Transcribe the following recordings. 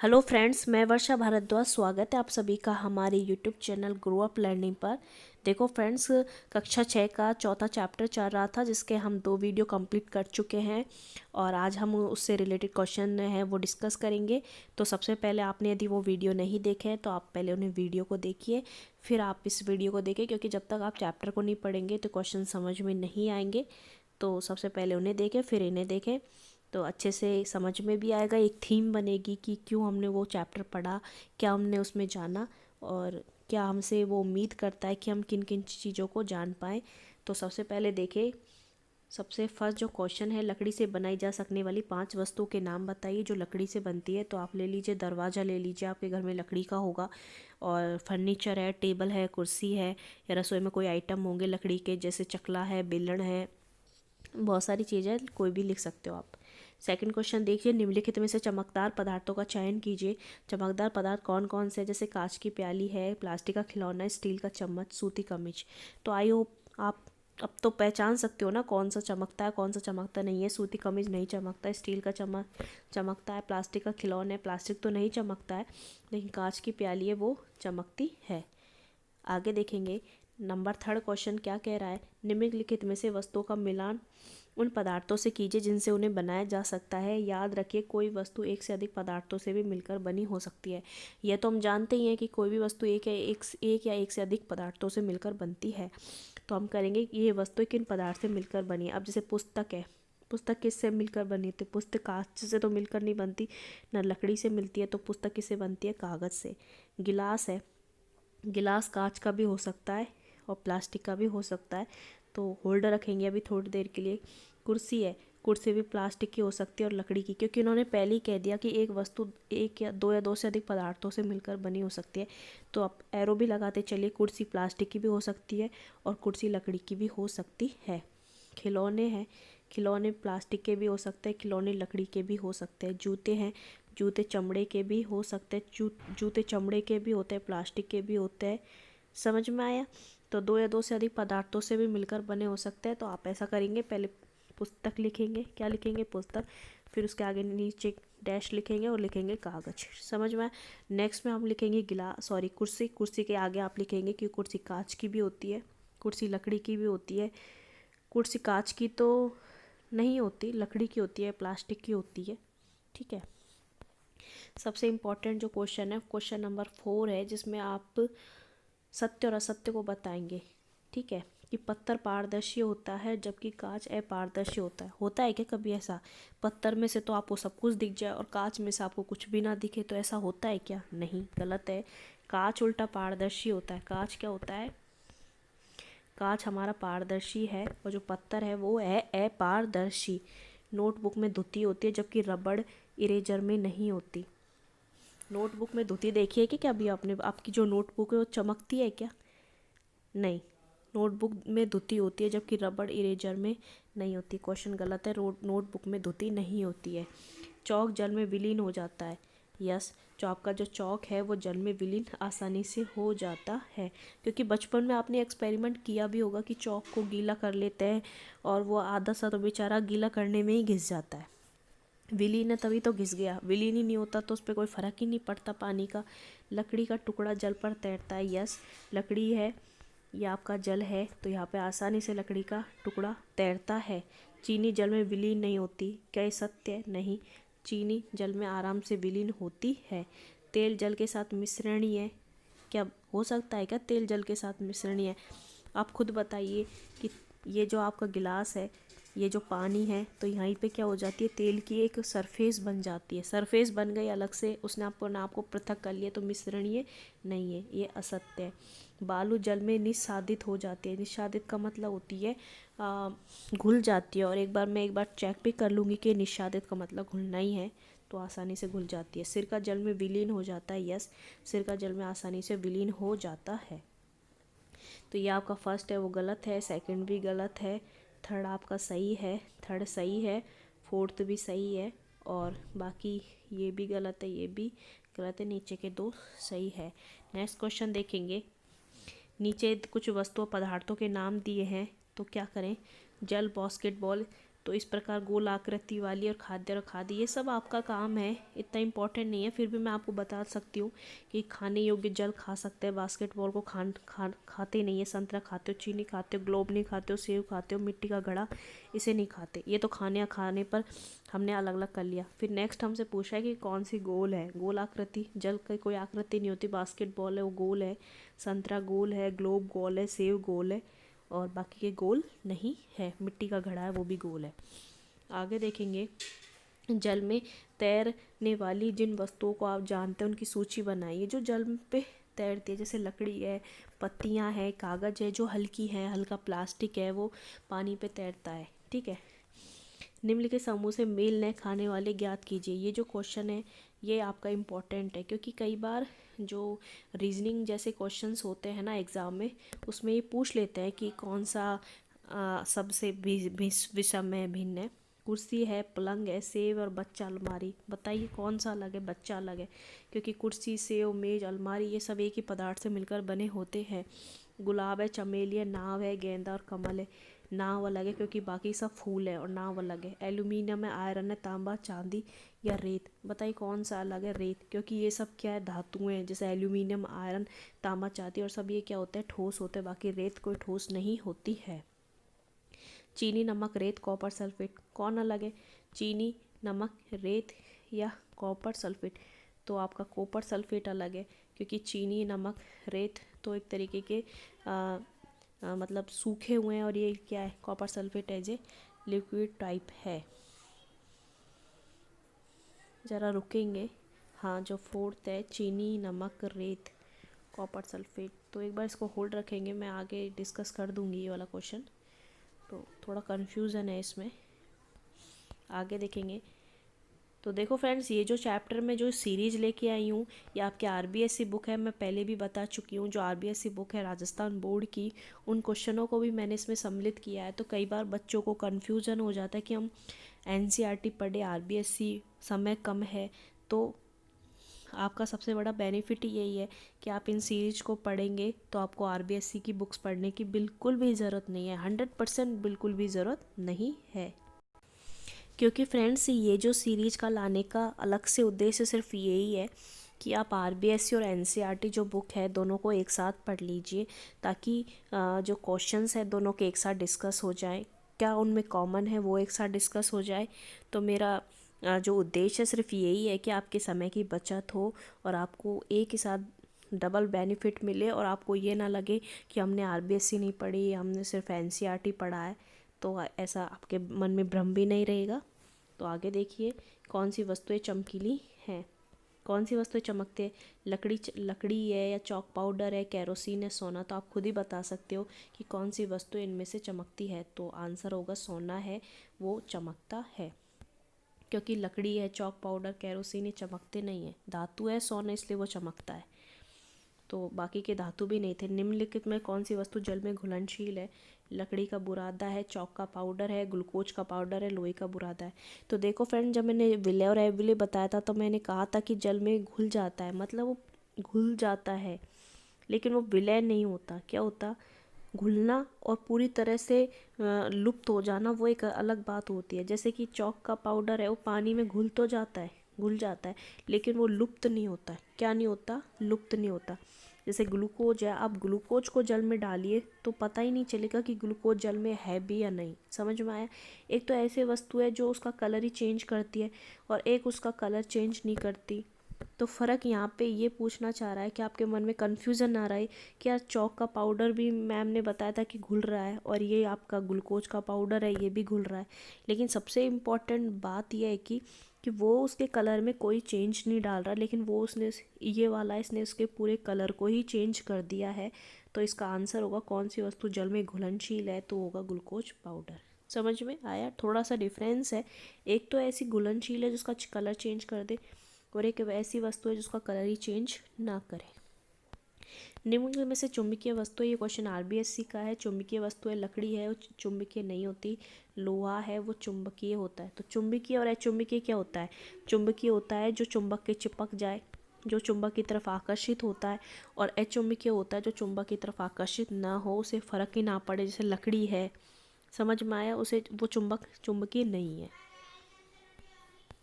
Hello friends, मैं वर्षा भारद्वाज। स्वागत है आप सभी का हमारे YouTube channel grow up learning पर। देखो फ्रेंड्स, कक्षा 6 का चौथा चैप्टर चल रहा था जिसके हम 2 वीडियो कंप्लीट कर चुके हैं और आज हम उससे रिलेटेड क्वेश्चन हैं वो डिस्कस करेंगे। तो सबसे पहले आपने यदि वो वीडियो नहीं देखे हैं तो आप पहले उन्हें वीडियो को देखिए, फिर आप इस वीडियो को देखें, क्योंकि जब तक आप चैप्टर को नहीं पढ़ेंगे तो क्वेश्चन समझ में नहीं आएंगे। तो सबसे पहले उन्हें देखें फिर इन्हें देखें, तो अच्छे से समझ में भी आएगा। एक थीम बनेगी कि क्यों हमने वो चैप्टर पढ़ा, क्या हमने उसमें जाना और क्या हमसे वो उम्मीद करता है कि हम किन किन चीज़ों को जान पाएँ। तो सबसे पहले देखें, सबसे फर्स्ट जो क्वेश्चन है, लकड़ी से बनाई जा सकने वाली 5 वस्तुओं के नाम बताइए जो लकड़ी से बनती है। तो आप ले लीजिए, दरवाज़ा ले लीजिए, आपके घर में लकड़ी का होगा। और फर्नीचर है, टेबल है, कुर्सी है, या रसोई में कोई आइटम होंगे लकड़ी के, जैसे चकला है, बेलन है, बहुत सारी चीज़ें, कोई भी लिख सकते हो आप। सेकंड क्वेश्चन देखिए, निम्नलिखित में से चमकदार पदार्थों का चयन कीजिए। चमकदार पदार्थ कौन कौन से हैं? जैसे कांच की प्याली है, प्लास्टिक का खिलौना, स्टील का चम्मच, सूती कमीज। तो आई होप आप अब तो पहचान सकते हो ना कौन सा चमकता है कौन सा चमकता नहीं है। सूती कमीज नहीं चमकता, स्टील का चमकता है, प्लास्टिक का खिलौना है, प्लास्टिक तो नहीं चमकता है, लेकिन कांच की प्याली है वो चमकती है। आगे देखेंगे, नंबर थर्ड क्वेश्चन क्या कह रहा है, निम्नलिखित में से वस्तुओं का मिलान उन पदार्थों से कीजिए जिनसे उन्हें बनाया जा सकता है। याद रखिए, कोई वस्तु एक से अधिक पदार्थों से भी मिलकर बनी हो सकती है। यह तो हम जानते ही हैं कि कोई भी वस्तु एक या एक से अधिक पदार्थों से मिलकर बनती है। तो हम करेंगे कि ये वस्तु किन पदार्थ से मिलकर बनी है। अब जैसे पुस्तक है, पुस्तक किससे मिलकर बनी है? तो पुस्तक कांच से तो मिलकर नहीं बनती, न लकड़ी से मिलती है। तो पुस्तक किससे बनती है? कागज़ से। गिलास है, गिलास कांच का भी हो सकता है और प्लास्टिक का भी हो सकता है। तो होल्डर रखेंगे अभी थोड़ी देर के लिए। कुर्सी है, कुर्सी भी प्लास्टिक की हो सकती है और लकड़ी की, क्योंकि उन्होंने पहले ही कह दिया कि एक वस्तु एक या दो से अधिक पदार्थों से मिलकर बनी हो सकती है। तो आप एरो भी लगाते चलिए, कुर्सी प्लास्टिक की भी हो सकती है और कुर्सी लकड़ी की भी हो सकती है। खिलौने हैं, खिलौने प्लास्टिक के भी हो सकते हैं, खिलौने लकड़ी के भी हो सकते हैं। जूते हैं, जूते चमड़े के भी हो सकते हैं, जूते चमड़े के भी होते हैं, प्लास्टिक के भी होते हैं। समझ में आया? तो दो या दो से अधिक पदार्थों से भी मिलकर बने हो सकते हैं। तो आप ऐसा करेंगे, पहले पुस्तक लिखेंगे, क्या लिखेंगे? पुस्तक। फिर उसके आगे नीचे डैश लिखेंगे और लिखेंगे कागज। समझ में आया? नेक्स्ट में हम लिखेंगे कुर्सी। कुर्सी के आगे आप लिखेंगे कि कुर्सी कांच की भी होती है, कुर्सी लकड़ी की भी होती है। कुर्सी कांच की तो नहीं होती, लकड़ी की होती है, प्लास्टिक की होती है। ठीक है। सबसे इम्पोर्टेंट जो क्वेश्चन है, क्वेश्चन नंबर 4 है, जिसमें आप सत्य और असत्य को बताएंगे। ठीक है, कि पत्थर पारदर्शी होता है जबकि कांच अपारदर्शी होता है। होता है क्या कभी ऐसा? पत्थर में से तो आपको सब कुछ दिख जाए और कांच में से आपको कुछ भी ना दिखे, तो ऐसा होता है क्या? नहीं, गलत है। कांच उल्टा पारदर्शी होता है। कांच क्या होता है? कांच हमारा पारदर्शी है और जो पत्थर है वो है अपारदर्शी। नोटबुक में धुती होती है जबकि रबड़ इरेजर में नहीं होती। नोटबुक में धुती देखी है कि क्या अभी आपने? आपकी जो नोटबुक है वो चमकती है क्या? नहीं, नोटबुक में धुती होती है जबकि रबड़ इरेजर में नहीं होती। क्वेश्चन गलत है, नोटबुक में धुती नहीं होती है। चौक जल में विलीन हो जाता है। यस, जो आपका जो चौक है वो जल में विलीन आसानी से हो जाता है, क्योंकि बचपन में आपने एक्सपेरिमेंट किया भी होगा कि चौक को गीला कर लेते हैं और वो आधा सा तो बेचारा गीला करने में ही घिस जाता है। विलीन है तभी तो घिस गया, विलीन ही नहीं होता तो उस पर कोई फ़र्क ही नहीं पड़ता पानी का। लकड़ी का टुकड़ा जल पर तैरता है। यस, लकड़ी है, ये आपका जल है, तो यहाँ पे आसानी से लकड़ी का टुकड़ा तैरता है। चीनी जल में विलीन नहीं होती, क्या ये सत्य है? नहीं, चीनी जल में आराम से विलीन होती है। तेल जल के साथ मिश्रणीय है, क्या हो सकता है क्या तेल जल के साथ मिश्रणीय है? आप खुद बताइए कि ये जो आपका गिलास है, ये जो पानी है, तो यहीं पे क्या हो जाती है? तेल की एक सरफेस बन जाती है। सरफेस बन गई अलग से, उसने आपको ना आपको पृथक कर लिया, तो मिश्रणीय नहीं है, ये असत्य है। बालू जल में निस्सादित हो जाती है। निस्सादित का मतलब होती है घुल जाती है, और मैं एक बार चेक भी कर लूँगी कि निस्सादित का मतलब घुलना ही है, तो आसानी से घुल जाती है। सिरका जल में विलीन हो जाता है। यस, सिरका जल में आसानी से विलीन हो जाता है। तो ये आपका फर्स्ट है वो गलत है, सेकंड भी गलत है, थर्ड आपका सही है, थर्ड सही है, फोर्थ भी सही है, और बाकी ये भी गलत है, ये भी गलत है, नीचे के 2 सही है। नेक्स्ट क्वेश्चन देखेंगे, नीचे कुछ वस्तुओं पदार्थों के नाम दिए हैं, तो क्या करें? जल, बास्केटबॉल, तो इस प्रकार गोल आकृति वाली और खाद्य और खादी, ये सब आपका काम है, इतना इम्पोर्टेंट नहीं है, फिर भी मैं आपको बता सकती हूँ कि खाने योग्य जल खा सकते हैं। बास्केटबॉल को खाते नहीं है, संतरा खाते हो, चीनी खाते हो, ग्लोब नहीं खाते हो, सेब खाते हो, मिट्टी का घड़ा इसे नहीं खाते। ये तो खाने पर हमने अलग अलग कर लिया। फिर नेक्स्ट हमसे पूछा है कि कौन सी गोल है। गोल आकृति, जल की कोई आकृति नहीं होती। बास्केटबॉल है वो गोल है, संतरा गोल है, ग्लोब गोल है, सेब गोल है, और बाकी के गोल नहीं है। मिट्टी का घड़ा है वो भी गोल है। आगे देखेंगे, जल में तैरने वाली जिन वस्तुओं को आप जानते हैं उनकी सूची बनाइए। जो जल पे तैरती है, जैसे लकड़ी है, पत्तियां है, कागज़ है, जो हल्की है, हल्का प्लास्टिक है, वो पानी पे तैरता है। ठीक है। निम्नलिखित समूह से मेल न खाने वाले ज्ञात कीजिए। ये जो क्वेश्चन है ये आपका इम्पोर्टेंट है, क्योंकि कई बार जो रीजनिंग जैसे क्वेश्चंस होते हैं ना एग्ज़ाम में, उसमें ये पूछ लेते हैं कि कौन सा सबसे विषम में भिन्न है। कुर्सी है, पलंग है, सेब और बच्चा अलमारी। बताइए कौन सा अलग है, बच्चा अलग है, क्योंकि कुर्सी, सेब, मेज, अलमारी ये सब एक ही पदार्थ से मिलकर बने होते हैं। गुलाब है, चमेली है, नाव है, गेंदा और कमल है। नाव अलग है क्योंकि बाकी सब फूल है, और नाव अलग है। एल्यूमिनियम है, आयरन है, तांबा, चांदी या रेत। बताइए कौन सा अलग है, रेत, क्योंकि ये सब क्या है, धातुएं हैं। जैसे एल्यूमिनियम, आयरन, तांबा, चांदी और सब ये क्या होते हैं, ठोस होते हैं, बाकी रेत कोई ठोस नहीं होती है। चीनी, नमक, रेत, कॉपर सल्फेट, कौन अलग है, चीनी, नमक, रेत या कॉपर सल्फेट। तो आपका कॉपर सल्फेट अलग है, क्योंकि चीनी, नमक, रेत तो एक तरीके के मतलब सूखे हुए हैं, और ये क्या है, copper sulphate as a liquid type है। ज़रा रुकेंगे। हाँ, जो फोर्थ है, चीनी, नमक, रेत, कॉपर सल्फेट, तो एक बार इसको होल्ड रखेंगे, मैं आगे डिस्कस कर दूंगी ये वाला क्वेश्चन। तो थोड़ा कन्फ्यूज़न है इसमें, आगे देखेंगे। तो देखो फ्रेंड्स, ये जो चैप्टर में जो सीरीज़ लेके आई हूँ, ये आपके आरबीएससी बुक है। मैं पहले भी बता चुकी हूँ, जो आरबीएससी बुक है राजस्थान बोर्ड की, उन क्वेश्चनों को भी मैंने इसमें सम्मिलित किया है। तो कई बार बच्चों को कन्फ्यूज़न हो जाता है कि हम एनसीईआरटी पढ़े, आरबीएससी समय कम है। तो आपका सबसे बड़ा बेनिफिट यही है कि आप इन सीरीज को पढ़ेंगे तो आपको आरबीएससी की बुक्स पढ़ने की बिल्कुल भी ज़रूरत नहीं है, 100% बिल्कुल भी ज़रूरत नहीं है। क्योंकि फ्रेंड्स, ये जो सीरीज का लाने का अलग से उद्देश्य सिर्फ यही है कि आप आरबीएससी और एनसीईआरटी जो बुक है दोनों को एक साथ पढ़ लीजिए, ताकि जो क्वेश्चंस है दोनों के एक साथ डिस्कस हो जाए, क्या उनमें कॉमन है वो एक साथ डिस्कस हो जाए। तो मेरा जो उद्देश्य है सिर्फ यही है कि आपके समय की बचत हो और आपको एक ही साथ डबल बेनिफिट मिले, और आपको ये ना लगे कि हमने आरबीएससी नहीं पढ़ी, हमने सिर्फ एनसीईआरटी पढ़ा है। तो ऐसा आपके मन में भ्रम भी नहीं रहेगा। तो आगे देखिए, कौन सी वस्तुएं चमकीली हैं। कौन सी वस्तुएं चमकते हैं, लकड़ी है या चॉक पाउडर है, केरोसिन है, सोना। तो आप खुद ही बता सकते हो कि कौन सी वस्तु इनमें से चमकती है। तो आंसर होगा सोना है, वो चमकता है, क्योंकि लकड़ी है, चॉक पाउडर, केरोसिन, ये चमकते नहीं है। धातु है सोना, इसलिए वो चमकता है। तो बाकी के धातु भी नहीं थे। निम्नलिखित में कौन सी वस्तु जल में घुलनशील है। लकड़ी का बुरादा है, चौक का पाउडर है, ग्लूकोज का पाउडर है, लोहे का बुरादा है। तो देखो फ्रेंड, जब मैंने विलय और अविलय बताया था तो मैंने कहा था कि जल में घुल जाता है, मतलब वो घुल जाता है, लेकिन वो विलय नहीं होता। क्या होता, घुलना और पूरी तरह से लुप्त हो जाना, वो एक अलग बात होती है। जैसे कि चौक का पाउडर है, वो पानी में घुल तो जाता है, घुल जाता है, लेकिन वो लुप्त नहीं होता है। क्या नहीं होता, लुप्त नहीं होता। जैसे ग्लूकोज है, आप ग्लूकोज को जल में डालिए तो पता ही नहीं चलेगा कि ग्लूकोज जल में है भी या नहीं। समझ में आया। एक तो ऐसे वस्तु है जो उसका कलर ही चेंज करती है, और एक उसका कलर चेंज नहीं करती। तो फ़र्क यहाँ पे ये पूछना चाह रहा है कि आपके मन में कन्फ्यूज़न ना रहे कि यार चौक का पाउडर भी मैम ने बताया था कि घुल रहा है, और ये आपका ग्लूकोज का पाउडर है ये भी घुल रहा है। लेकिन सबसे इम्पॉर्टेंट बात यह है कि वो उसके कलर में कोई चेंज नहीं डाल रहा, लेकिन वो उसने ये वाला इसने उसके पूरे कलर को ही चेंज कर दिया है। तो इसका आंसर होगा, कौन सी वस्तु जल में घुलनशील है, तो होगा ग्लूकोज पाउडर। समझ में आया, थोड़ा सा डिफरेंस है। एक तो ऐसी घुलनशील है जिसका कलर चेंज कर दे, और एक ऐसी वस्तु है जिसका कलर ही चेंज ना करे। निम्न में से चुंबकीय वस्तु, ये क्वेश्चन आरबीएससी का है। चुंबकीय वस्तु है, लकड़ी है, वो चुंबकीय नहीं होती। लोहा है, वो चुंबकीय होता है। तो चुंबकीय और अचुंबकीय क्या होता है। चुंबकीय होता है जो चुंबक के चिपक जाए, जो चुंबक की तरफ आकर्षित होता है, और अचुंबकीय होता है जो चुंबक की तरफ आकर्षित ना हो, उसे फर्क ही ना पड़े। जैसे लकड़ी है, समझ में आया? उसे वो चुंबकीय नहीं है।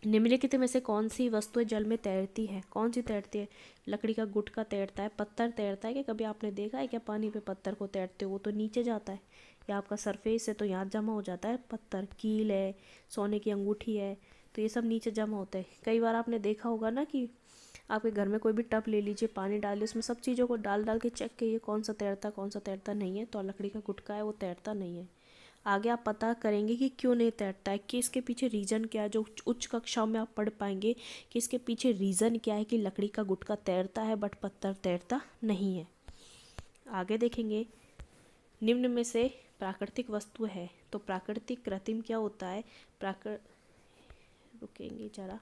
निम्नलिखित में से कौन सी वस्तुएं जल में तैरती है? कौन सी तैरती है? लकड़ी का गुटका तैरता है, पत्थर तैरता है। क्या कभी आपने देखा है क्या पानी पे पत्थर को तैरते हो? वो तो नीचे जाता है, या आपका सरफेस है तो यहाँ जमा हो जाता है पत्थर। कील है, सोने की अंगूठी है, तो ये सब नीचे जमा होता है। कई बार आपने देखा होगा ना कि आपके घर में कोई भी टब ले लीजिए, पानी डालिए, उसमें सब चीज़ों को डाल डाल के चेक कीजिए कौन सा तैरता कौन सा तैरता नहीं है। तो लकड़ी का गुटका है, वो तैरता नहीं है। आगे आप पता करेंगे कि क्यों नहीं तैरता है, कि इसके पीछे रीज़न क्या है, जो उच्च कक्षाओं में आप पढ़ पाएंगे कि इसके पीछे रीज़न क्या है कि लकड़ी का गुटका तैरता है बट पत्थर तैरता नहीं है। आगे देखेंगे, निम्न में से प्राकृतिक वस्तु है, तो प्राकृतिक कृत्रिम क्या होता है? रुकेंगे जरा।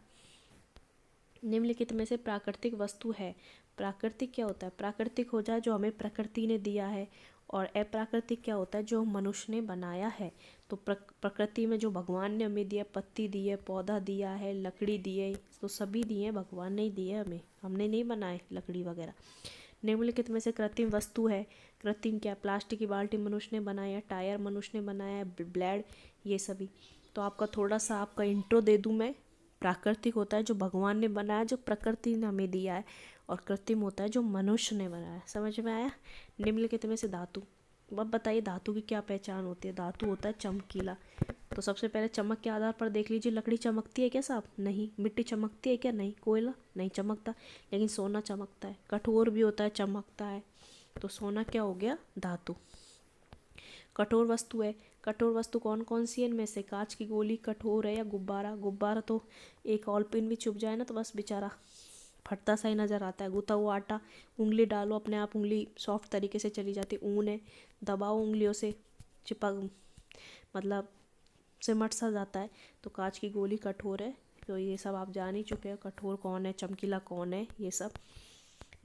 निम्नलिखित में से प्राकृतिक वस्तु है, प्राकृतिक क्या होता है? प्राकृतिक हो जाए जो हमें प्रकृति ने दिया है, और अप्राकृतिक क्या होता है? जो मनुष्य ने बनाया है। तो प्रकृति में जो भगवान ने हमें दिया, पत्ती दी है, पौधा दिया है, लकड़ी दी है, तो सभी दिए हैं, भगवान ने ही दिए हमें, हमने नहीं बनाए लकड़ी वगैरह। निम्नलिखित में से कृत्रिम वस्तु है, कृत्रिम क्या? प्लास्टिक की बाल्टी मनुष्य ने बनाया, टायर मनुष्य ने बनाया, ब्लेड, ये सभी। तो आपका थोड़ा सा आपका इंट्रो दे दूं मैं। प्राकृतिक होता है जो भगवान ने बनाया, जो प्रकृति ने हमें दिया है, और कृत्रिम होता है जो मनुष्य ने बनाया। समझ में आया? निम्नलिखित में से धातु, अब बताइए धातु की क्या पहचान होती है? धातु होता है चमकीला। तो सबसे पहले चमक के आधार पर देख लीजिए, लकड़ी चमकती है क्या साहब? नहीं। मिट्टी चमकती है क्या? नहीं। कोयला नहीं चमकता, लेकिन सोना चमकता है। कठोर भी होता है, चमकता है। तो सोना क्या हो गया? धातु। कठोर वस्तु है, कठोर वस्तु कौन कौन सी है? इनमें से कांच की गोली कठोर है, या गुब्बारा? गुब्बारा तो एक ऑल पिन भी चुभ जाए ना तो बस बेचारा फटता सा ही नज़र आता है। गूथा हुआ आटा, उंगली डालो अपने आप उंगली सॉफ्ट तरीके से चली जाती। ऊन है, दबाओ उंगलियों से चिपक, मतलब सिमट सा जाता है। तो कांच की गोली कठोर है। तो ये सब आप जान ही चुके हैं, कठोर कौन है, चमकीला कौन है, ये सब।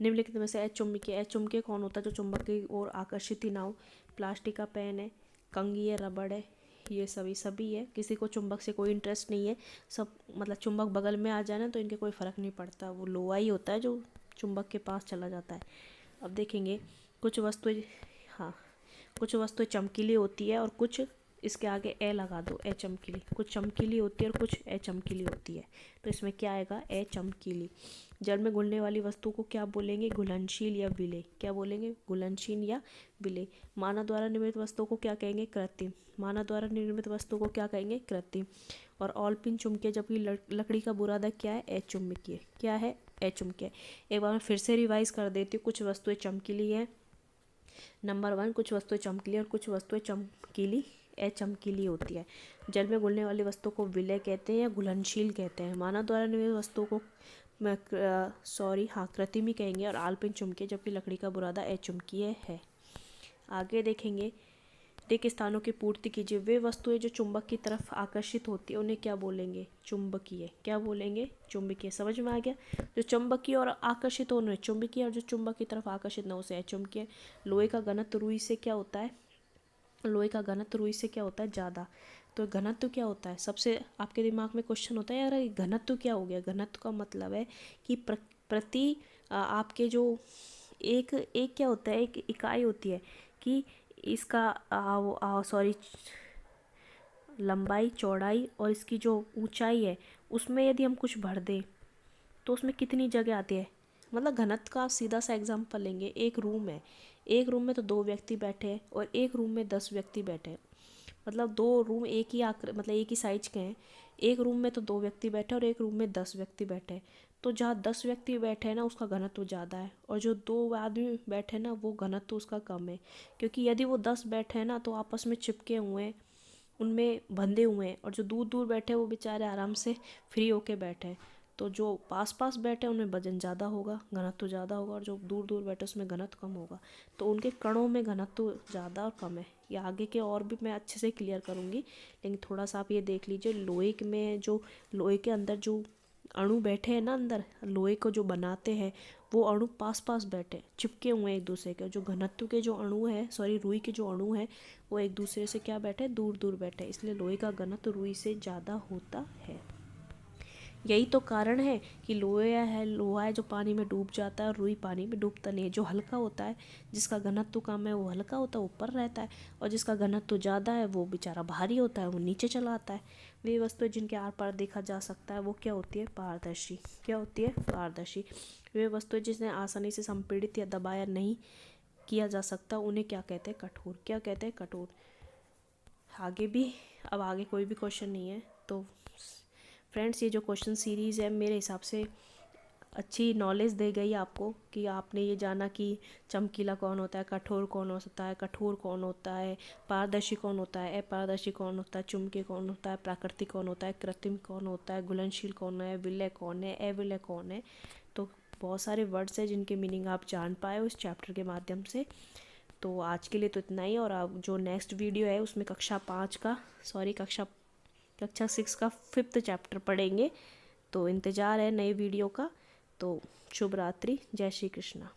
निम्नलिखित में से अचुंबकीय, अचुंबकीय कौन होता है? जो चुंबक की ओर आकर्षित ही ना हो। प्लास्टिक का पेन है, कंघी है, रबड़ है, ये सभी है। किसी को चुंबक से कोई इंटरेस्ट नहीं है, सब मतलब चुंबक बगल में आ जाए ना तो इनके कोई फ़र्क नहीं पड़ता। वो लोहा ही होता है जो चुंबक के पास चला जाता है। अब देखेंगे कुछ वस्तुएं, हाँ, कुछ वस्तुएं चमकीली होती है और कुछ, इसके आगे ए लगा दो, ए चमकीली। कुछ चमकीली होती है और कुछ ए चमकीली होती है। तो इसमें क्या आएगा? ए चमकीली। जल में घुलने वाली वस्तु को क्या बोलेंगे? घुलनशील या विलेय। क्या बोलेंगे? घुलनशील या विलेय। मानव द्वारा निर्मित वस्तु को क्या कहेंगे? कृत्रिम। मानव द्वारा निर्मित वस्तु को क्या कहेंगे? कृत्रिम। और ऑलपिन चुंबकीय, जबकि लकड़ी का बुरादा क्या है? अचुंबकीय। क्या है? अचुंबकीय। एक बार मैं फिर से रिवाइज कर देती हूँ। कुछ वस्तुएं चमकीली है, नंबर 1, कुछ वस्तुएं चमकीली और कुछ वस्तुएं चमकीली अचमकीली होती है। जल में घुलने वाली वस्तु को विलेय कहते हैं या घुलनशील कहते हैं। मानव द्वारा निर्मित वस्तुओं को कृत्रिम ही कहेंगे, और आलपिन चुंबकीय, जबकि लकड़ी का बुरादा अचुंबकीय है। आगे देखेंगे, रिक्त स्थानों की पूर्ति कीजिए। वे वस्तुएं जो चुंबक की तरफ आकर्षित होती है उन्हें क्या बोलेंगे? चुंबकीय। क्या बोलेंगे? चुंबकीय। समझ में आ गया? जो चुंबकीय और आकर्षित हो उन्हें चुंबकीय, और जो चुंबक की तरफ आकर्षित न हो उसे अचुंबकीय। लोहे का घनत्व रुई से क्या होता है? लोहे का घनत्व रुई से क्या होता है? ज़्यादा। तो घनत्व क्या होता है? सबसे आपके दिमाग में क्वेश्चन होता है, यार ये घनत्व क्या हो गया? घनत्व का मतलब है कि प्रति आपके जो एक एक क्या होता है? एक इकाई होती है कि इसका सॉरी लंबाई, चौड़ाई और इसकी जो ऊंचाई है उसमें यदि हम कुछ भर दें तो उसमें कितनी जगह आती है। मतलब घनत्व का सीधा सा एग्जांपल लेंगे। एक रूम है, एक रूम में तो 2 व्यक्ति बैठे हैं और एक रूम में 10 व्यक्ति बैठे हैं। मतलब 2 रूम एक ही मतलब एक ही साइज के हैं। एक रूम में तो 2 व्यक्ति बैठे हैं और एक रूम में 10 व्यक्ति बैठे हैं। तो जहाँ 10 व्यक्ति बैठे हैं ना उसका घनत्व ज़्यादा है, और जो 2 आदमी बैठे हैं ना वो घनत्व उसका कम है। क्योंकि यदि वो 10 बैठे हैं ना तो आपस में चिपके हुए हैं, उनमें बंधे हुए हैं, और जो दूर दूर बैठे हैं वो बेचारे आराम से फ्री होके बैठे हैं। तो जो पास पास बैठे हैं उनमें वजन ज़्यादा होगा, घनत्व ज़्यादा होगा, और जो दूर दूर बैठे उसमें घनत्व कम होगा। तो उनके कणों में घनत्व ज़्यादा और कम है। ये आगे के और भी मैं अच्छे से क्लियर करूँगी, लेकिन थोड़ा सा आप ये देख लीजिए। लोहे में जो लोहे के अंदर जो अणु बैठे हैं ना, अंदर लोहे को जो बनाते हैं वो अणु पास पास बैठे चिपके हुए हैं एक दूसरे के। जो घनत्व के जो अणु है, सॉरी रुई के जो अणु है वो एक दूसरे से क्या बैठे? दूर दूर बैठे। इसलिए लोहे का घनत्व रुई से ज़्यादा होता है। यही तो कारण है कि लोहा है जो पानी में डूब जाता है और रुई पानी में डूबता नहीं है। जो हल्का होता है, जिसका घनत्व कम है वो हल्का होता है, ऊपर रहता है, और जिसका घनत्व ज़्यादा है वो बेचारा भारी होता है, वो नीचे चला आता है। वे वस्तुएं जिनके आर पार देखा जा सकता है वो क्या होती है? पारदर्शी। क्या होती है? पारदर्शी। वे वस्तुएं जिन्हें आसानी से संपीड़ित या दबाया नहीं किया जा सकता उन्हें क्या कहते हैं? कठोर। क्या कहते हैं? कठोर। आगे भी, अब आगे कोई भी क्वेश्चन नहीं है। तो फ्रेंड्स, ये जो क्वेश्चन सीरीज़ है मेरे हिसाब से अच्छी नॉलेज दे गई आपको कि आपने ये जाना कि चमकीला कौन होता है, कठोर कौन होता है, कठोर कौन होता है, पारदर्शी कौन होता है, अपारदर्शी कौन होता है, चुंबकीय कौन होता है, प्राकृतिक कौन होता है, कृत्रिम कौन होता है, घुलनशील कौन है, विलय कौन है, अविलय कौन है। तो बहुत सारे वर्ड्स हैं जिनके मीनिंग आप जान पाए हो इस चैप्टर के माध्यम से। तो आज के लिए तो इतना ही, और आप जो नेक्स्ट वीडियो है उसमें कक्षा 6 का 5th चैप्टर पढ़ेंगे। तो इंतज़ार है नए वीडियो का। तो शुभ रात्रि, जय श्री कृष्णा।